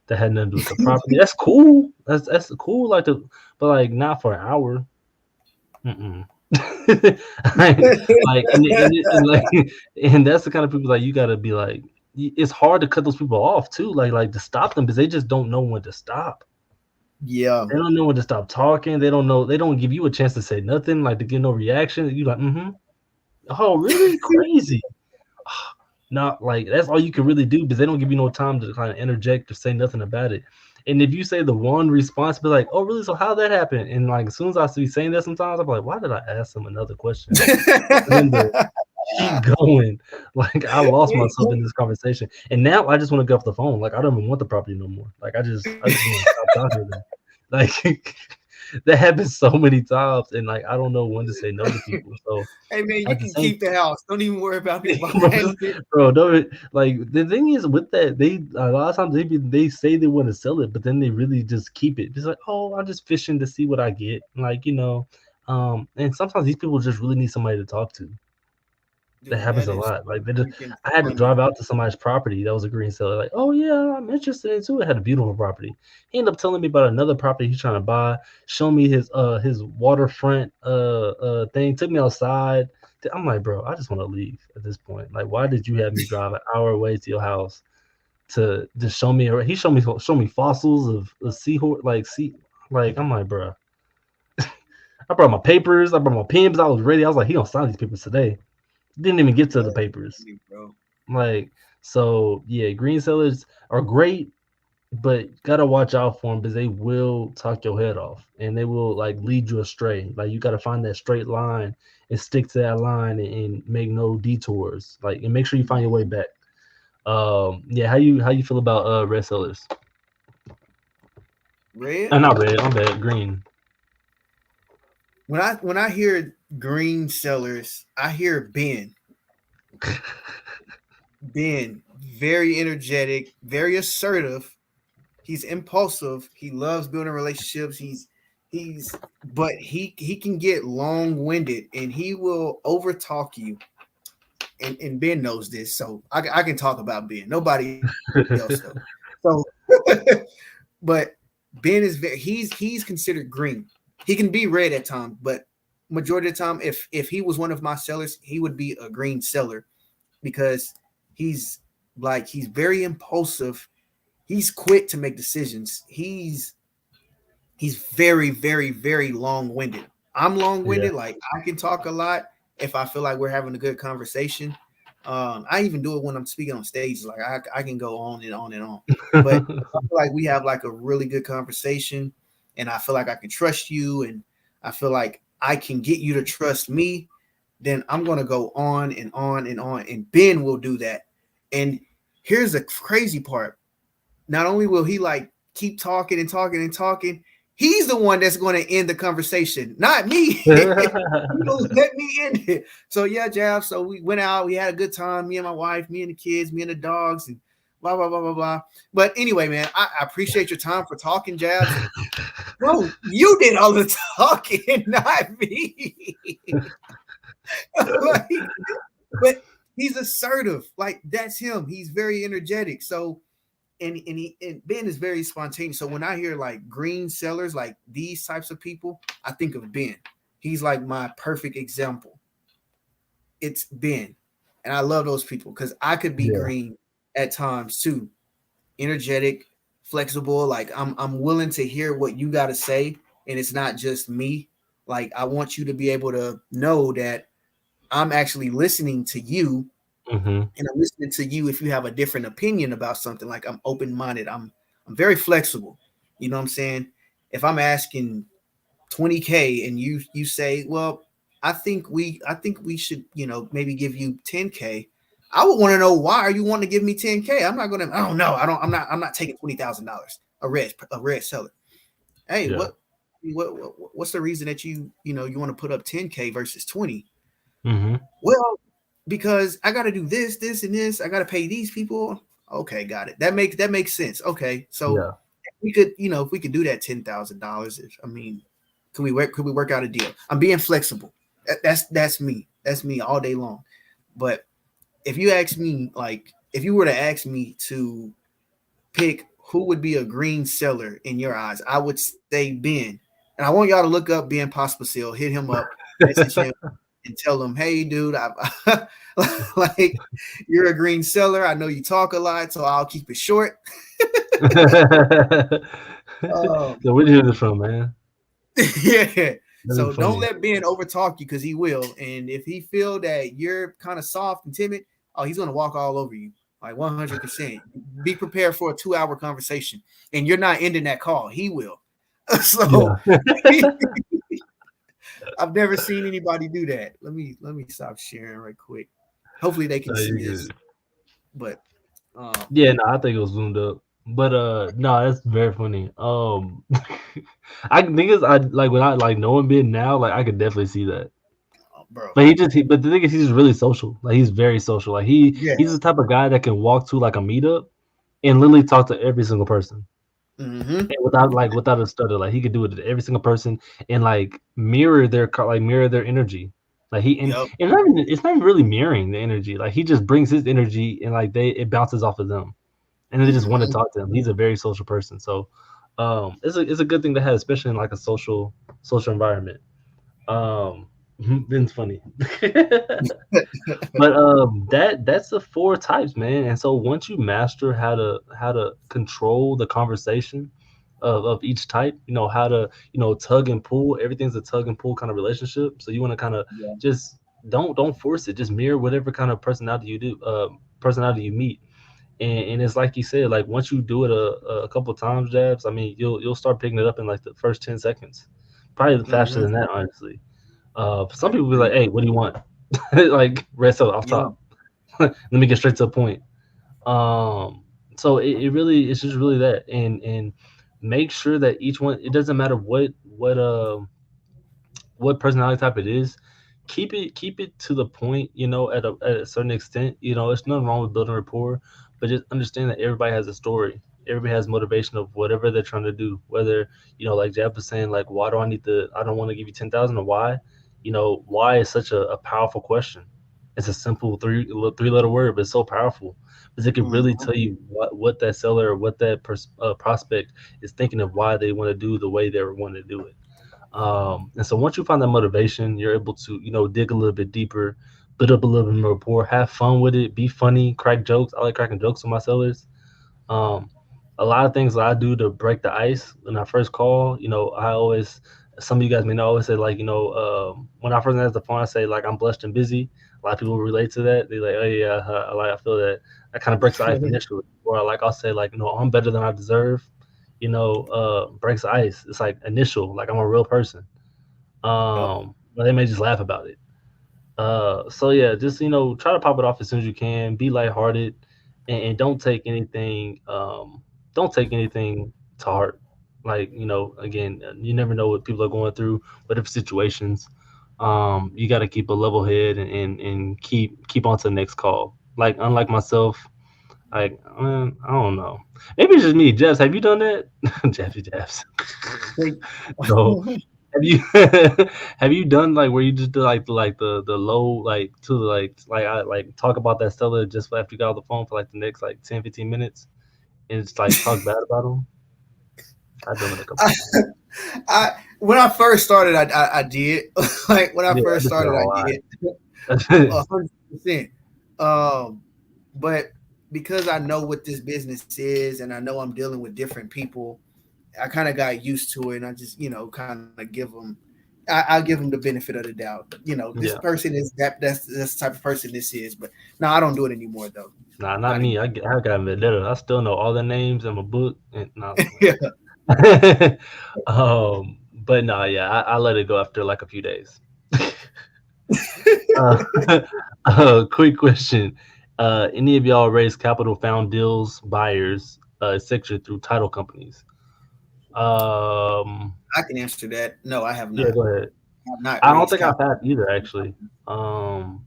that had nothing to do with the property. That's cool. That's cool. But like not for an hour. Mm-mm. like and like and that's the kind of people like you gotta be like, it's hard to cut those people off too, like to stop them, because they just don't know when to stop. Yeah. They don't know when to stop talking. They don't know. They don't give you a chance to say nothing, like to get no reaction. You like, oh, really crazy. Not like that's all you can really do, because they don't give you no time to kind of interject or say nothing about it. And if you say the one response, be like, "Oh, really? So how that happen?" And like as soon as I see saying that, sometimes I'm like, "Why did I ask them another question?" For them to keep going, like I lost myself in this conversation, and now I just want to get off the phone. Like I don't even want the property no more. Like I just want to stop talking to them. Like that happens so many times, and like I don't know when to say no to people. So Hey man, you at the can same keep the house. Don't even worry about me bro, buying it. bro, don't, like the thing is with that, they a lot of times they say they want to sell it, but then they really just keep it. It's like, oh, I'm just fishing to see what I get, like and sometimes these people just really need somebody to talk to. That Dude, happens that a is lot. Like they just, freaking I had to funny. drive out to somebody's property that was a green seller. Like, oh yeah, I'm interested in it too. It had a beautiful property. He ended up telling me about another property he's trying to buy. Show me his waterfront thing. Took me outside. I'm like, bro, I just want to leave at this point. Like, why did you have me drive an hour away to your house to just show me? He show me fossils of seahorse, like sea. Like I'm like, bro, I brought my papers. I brought my pens. I was ready. I was like, he gonna sign these papers today. Didn't even get to the That's papers. funny, bro. Like, so yeah, green sellers are great, but gotta watch out for them, because they will talk your head off and they will like lead you astray. Like you gotta find that straight line and stick to that line, and make no detours. Like, and make sure you find your way back. Yeah, how you feel about red sellers? Red. Not red. I'm bad. Green. When I hear green sellers, I hear Ben. Ben, very energetic, very assertive. He's impulsive. He loves building relationships. He's but he can get long winded and he will overtalk you. And Ben knows this, so I can talk about Ben. Nobody else though. So, but Ben is he's considered green. He can be red at times, but majority of the time, if he was one of my sellers, he would be a green seller because he's he's very impulsive. He's quick to make decisions. He's very, very, very long winded. I'm long Yeah. winded. Like I can talk a lot if I feel like we're having a good conversation. I even do it when I'm speaking on stage. Like I can go on and on and on. But if I feel like we have like a really good conversation, and I feel like I can trust you, and I feel like I can get you to trust me, then I'm gonna go on and on and on. And Ben will do that. And here's the crazy part: not only will he like keep talking and talking and talking, he's the one that's going to end the conversation, not me. He will let me end it. So yeah, Jab. So we went out, we had a good time, me and my wife, me and the kids, me and the dogs, and blah blah blah blah blah. But anyway, man, I appreciate your time for talking, Jabs. And bro, you did all the talking, not me. Like, but he's assertive. Like that's him. He's very energetic. So and Ben is very spontaneous. So when I hear like green sellers, like these types of people, I think of Ben. He's like my perfect example. It's Ben, and I love those people because I could be Yeah. green at times too, energetic, flexible. Like I'm willing to hear what you got to say, and it's not just me. Like I want you to be able to know that I'm actually listening to you, Mm-hmm. and I'm listening to you if you have a different opinion about something. Like I'm open minded. I'm very flexible. You know what I'm saying? If I'm asking 20K and you say, well, I think we should, maybe give you 10K. I would want to know, why are you wanting to give me 10K? I don't know. I'm not taking $20,000 a red seller. Hey, Yeah. what's the reason that you want to put up 10K versus 20? Mm-hmm. Well, because I got to do this and this. I got to pay these people. Okay, got it. That makes sense. Okay, so Yeah. we could, if we could do that $10,000. I mean, could we work out a deal? I'm being flexible. That's me. That's me all day long. But if you ask me, like, if you were to ask me to pick who would be a green seller in your eyes, I would say Ben. And I want y'all to look up Ben Pospisil, hit him up, message him, and tell him, hey, dude, like, you're a green seller. I know you talk a lot, so I'll keep it short. Um, So where did you hear this from, man? yeah. That So is don't funny. let Ben overtalk you, because he will. And if he feel that you're kind of soft and timid, oh, he's gonna walk all over you. Like 100%. Be prepared for a 2-hour conversation. And you're not ending that call. He will. So Yeah. I've never seen anybody do that. Let me stop sharing right quick. Hopefully they can No, see you're this. good. But Yeah, no, I think it was zoomed up. But no, that's very funny. I think is I like when I like knowing Ben now, like I could definitely see that. bro, But but the thing is, he's really social. Like he's very social. Like yeah. he's the type of guy that can walk to like a meetup and literally talk to every single person Mm-hmm. and without a stutter. Like he could do it to every single person and like mirror their energy. Like Yep. and it's not even really mirroring the energy. Like he just brings his energy and like it bounces off of them and they just want to Mm-hmm. talk to him. He's a very social person. So it's a good thing to have, especially in like a social environment. Um, Ben's funny. But that's the four types, man. And so once you master how to control the conversation of each type, how to tug and pull. Everything's a tug and pull kind of relationship. So you want to kind of Yeah. just don't force it. Just mirror whatever kind of personality you meet. And it's like you said, like once you do it a couple times, Jabs. I mean, you'll start picking it up in like the first 10 seconds, probably faster Mm-hmm. than that, honestly. I Some people be agree. like, "Hey, what do you want?" Like red cell off Yeah. top. Let me get straight to the point. Um, so it's just really that, and make sure that each one. It doesn't matter what personality type it is. Keep it to the point. At a certain extent. It's nothing wrong with building rapport, but just understand that everybody has a story. Everybody has motivation of whatever they're trying to do. Whether like Jab was saying, like, why do I need to? I don't want to give you 10,000, or why? Why is such a powerful question. It's a simple three letter word, but it's so powerful because it could really Mm-hmm. tell you what that seller or what that prospect is thinking of why they want to do the way they want to do it. And so once you find that motivation, you're able to, dig a little bit deeper, build up a little bit more rapport, have fun with it, be funny, crack jokes. I like cracking jokes with my sellers. Um, a lot of things that I do to break the ice when I first call, I always, some of you guys may know, I always say like, when I first answer the phone, I say like I'm blessed and busy. A lot of people relate to that. They like, oh yeah, I feel that. That kind of breaks the ice initially. Or like I'll say like, I'm better than I deserve. Breaks the ice. It's like initial, like I'm a real person. Yep. But they may just laugh about it. So yeah, just try to pop it off as soon as you can. Be lighthearted, and don't take anything to heart. Like again, you never know what people are going through, whatever situations. You got to keep a level head and keep on to the next call. Like unlike myself, like I don't know, maybe it's just me. Jeffs, have you done that? Jeffy Jeffs. Wait. No, have you have you done like where you just do like the low like to like I like talk about that seller just after you got off the phone for like the next like 10-15 minutes and just like talk bad about them? I've done it a couple times. I when I first started, I did. Like when I Yeah, I first just did started, a I lot. did. 100%. Um, but because I know what this business is, and I know I'm dealing with different people, I kind of got used to it, and I just kind of give them, I'll give him the benefit of the doubt. This Yeah. person is that's the type of person this is. But no, I don't do it anymore though. Nah, not Not me. anymore. I got Vendetta. I still know all the names in my book. And nah, Yeah. but nah, yeah, I let it go after like a few days. uh, quick question. Any of y'all raised capital, found deals, buyers, etc. through title companies? Um, I can answer that. No, I have yeah, not. go ahead. I have not I don't raised think I've capital. had either actually. Um,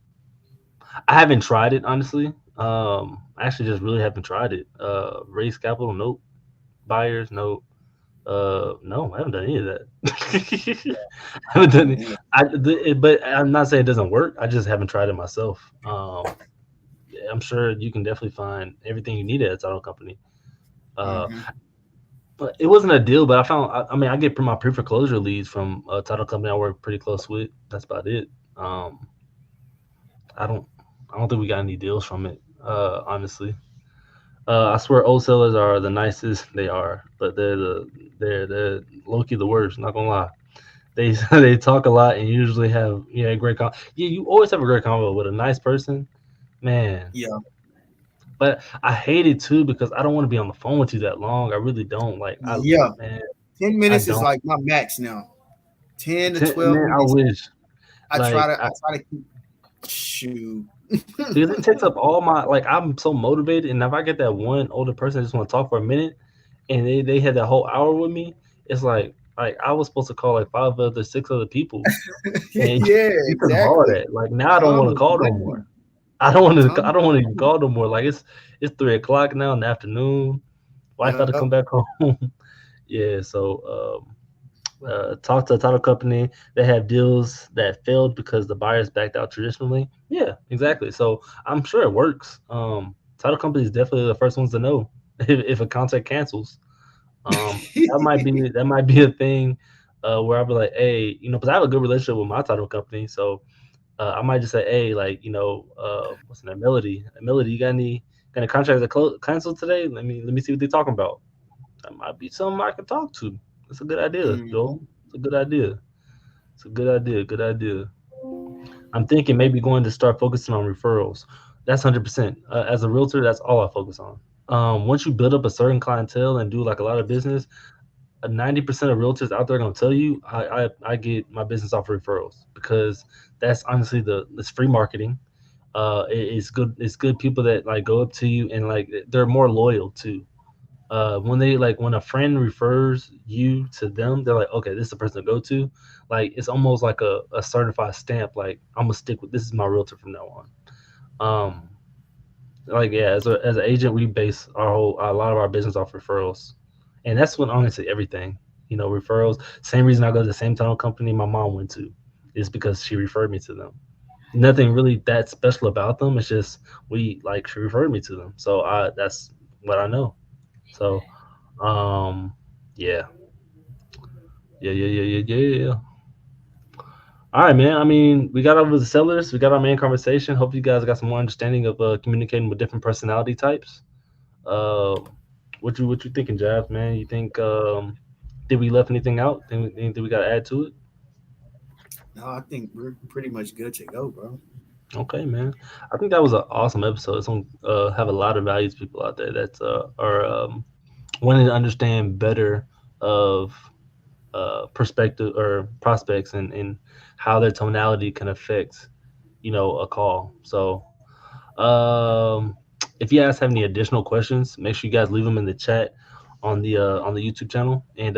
I haven't tried it honestly. I actually just really haven't tried it. Raise capital, nope. Buyers, nope. No, I haven't done any of that. I haven't done it. Yeah. But I'm not saying it doesn't work. I just haven't tried it myself. Yeah, I'm sure you can definitely find everything you need at a title company. Uh, Hmm. but it wasn't a deal. But I found. I mean, I get my pre-foreclosure leads from a title company I work pretty close with. That's about it. I don't. I don't think we got any deals from it. Honestly. I swear, wholesalers are the nicest they are, but they're low key the worst. Not gonna lie, they they talk a lot and usually have great yeah. You always have a great convo with a nice person, man. Yeah. But I hate it too because I don't want to be on the phone with you that long. I really don't. Like I Yeah. man, Ten I minutes is don't. like my max now. 10 to 12 Man, I minutes. wish I try like to. I try to keep. Shoot. because it takes up all my like. I'm so motivated, and if I get that one older person that just want to talk for a minute, and they had that whole hour with me, it's like I was supposed to call like five other six other people, and Yeah. you couldn't call Exactly. that. Like now I don't Time want to is call no money. more. I don't want to. I Time don't is want to even money. call no more. Like it's 3 o'clock now in the afternoon. Wife had to Yep. come back home. Yeah, so talk to a title company. They have deals that failed because the buyers backed out traditionally. Yeah, exactly. So I'm sure it works. Title companies definitely the first ones to know if a contract cancels. That might be a thing where I'll be like, hey, because I have a good relationship with my title company, so I might just say, hey, like what's the name, Melody, Melody, you got any contracts that cancel today? Let me see what they're talking about. That might be something I can talk to. That's a good idea, Mhm. Joel. It's a good idea. It's a good idea. Good idea. I'm thinking maybe going to start focusing on referrals. That's 100%. As a realtor, that's all I focus on. Once you build up a certain clientele and do like a lot of business, 90% of realtors out there are gonna tell you I get my business off of referrals because that's honestly it's free marketing. It's good. It's good people that like go up to you and like they're more loyal too. When a friend refers you to them, they're like, okay, this is the person to go to. Like it's almost like a certified stamp. Like I'm gonna stick with this is my realtor from now on. Um, like yeah, as an agent, we base a lot of our business off referrals, and that's when honestly everything, referrals. Same reason I go to the same title company my mom went to, is because she referred me to them. Nothing really that special about them. It's just she referred me to them, so I that's what I know. So yeah, yeah. All right, man. I mean, we got over the sellers. We got our main conversation. Hope you guys got some more understanding of communicating with different personality types. Um, what you thinking, Jav? Man, you think did we left anything out? Anything we got to add to it? No, I think we're pretty much good to go, bro. Okay, man. I think that was an awesome episode. It's gonna have a lot of values people out there that are wanting to understand better of perspective or prospects and how their tonality can affect a call. So if you guys have any additional questions, make sure you guys leave them in the chat on the YouTube channel, and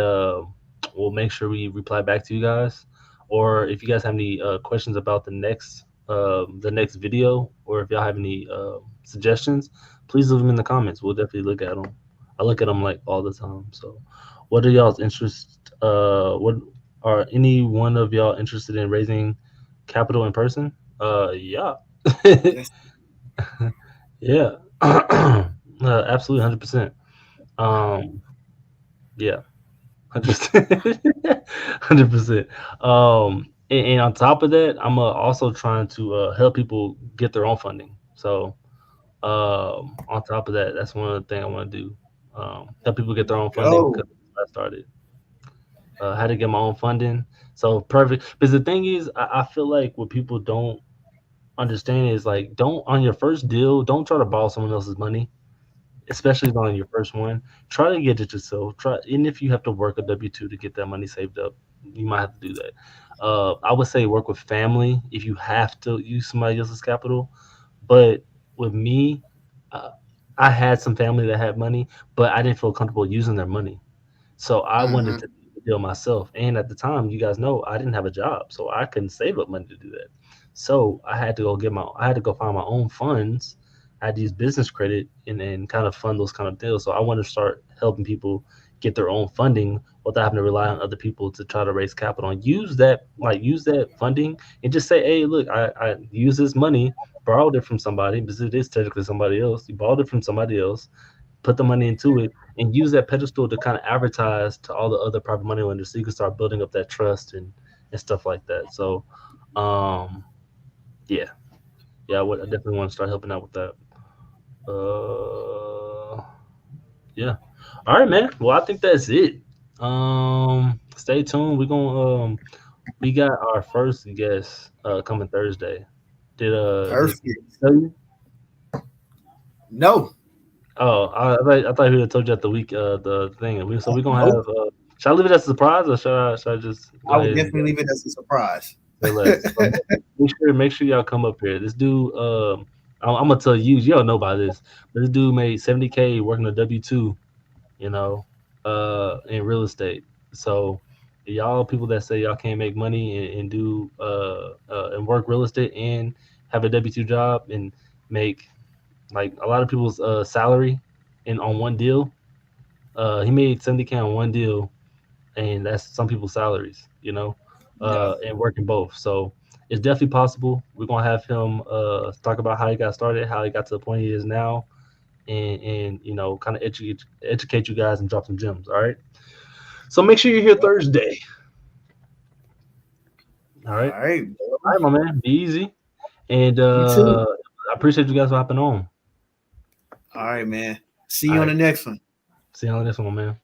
we'll make sure we reply back to you guys. Or if you guys have any questions about the next video, or if y'all have any suggestions, please leave them in the comments. We'll definitely look at them. I look at them like all the time. So, what are y'all's interests? What are any one of y'all interested in raising capital in person? Yeah. Yes. Yeah, absolutely, 100%. Um, yeah, 100%, 100%. And on top of that, I'm also trying to help people get their own funding. So, on top of that, that's one of the things I want to do. Help people get their own funding because Go. I started. Had to get my own funding. So perfect. Because the thing is, I feel like what people don't understand is like, don't on your first deal, don't try to borrow someone else's money, especially on your first one. Try to get it yourself. Try, and if you have to work a W-2 to get that money saved up, you might have to do that. I would say work with family if you have to use somebody else's capital. But with me, uh, I had some family that had money, but I didn't feel comfortable using their money. So I wanted Mm-hmm. to do the deal myself. And at the time, you guys know I didn't have a job, so I couldn't save up money to do that. So I had to go find my own funds. I had to use business credit and then kind of fund those kind of deals. So I want to start helping people get their own funding without having to rely on other people to try to raise capital and use that funding and just say, hey, look, I use this money, borrowed it from somebody because it is technically somebody else. You borrowed it from somebody else, put the money into it, and use that pedestal to kind of advertise to all the other private money lenders so you can start building up that trust and stuff like that. So, um, yeah, yeah, I definitely want to start helping out with that. Uh, yeah. All right, man. Well, I think that's it. Stay tuned. We got our first guest coming Thursday. Did he Perfect. tell you? No, Oh, I thought he would have told you at the week the thing. So we're gonna nope. have. Should I leave it as a surprise or should I just go I would ahead and definitely leave it as a surprise. say less? So make sure y'all come up here. This dude, I'm gonna tell you, you don't know about this, but this dude made 70K working a W-2, you know, in real estate. So y'all people that say y'all can't make money and do and work real estate and have a W-2 job and make like a lot of people's salary in on one deal. He made 70K on one deal, and that's some people's salaries, Yeah. and working both. So it's definitely possible. We're gonna have him talk about how he got started, how he got to the point he is now, and kind of educate you guys and drop some gems. All right. So make sure you're here Yep. Thursday. All All right. right, All bro. right, my man. Be easy. And You too. I appreciate you guys for hopping on. All right, man. See All you on right. the next one. See you on the next one, my man.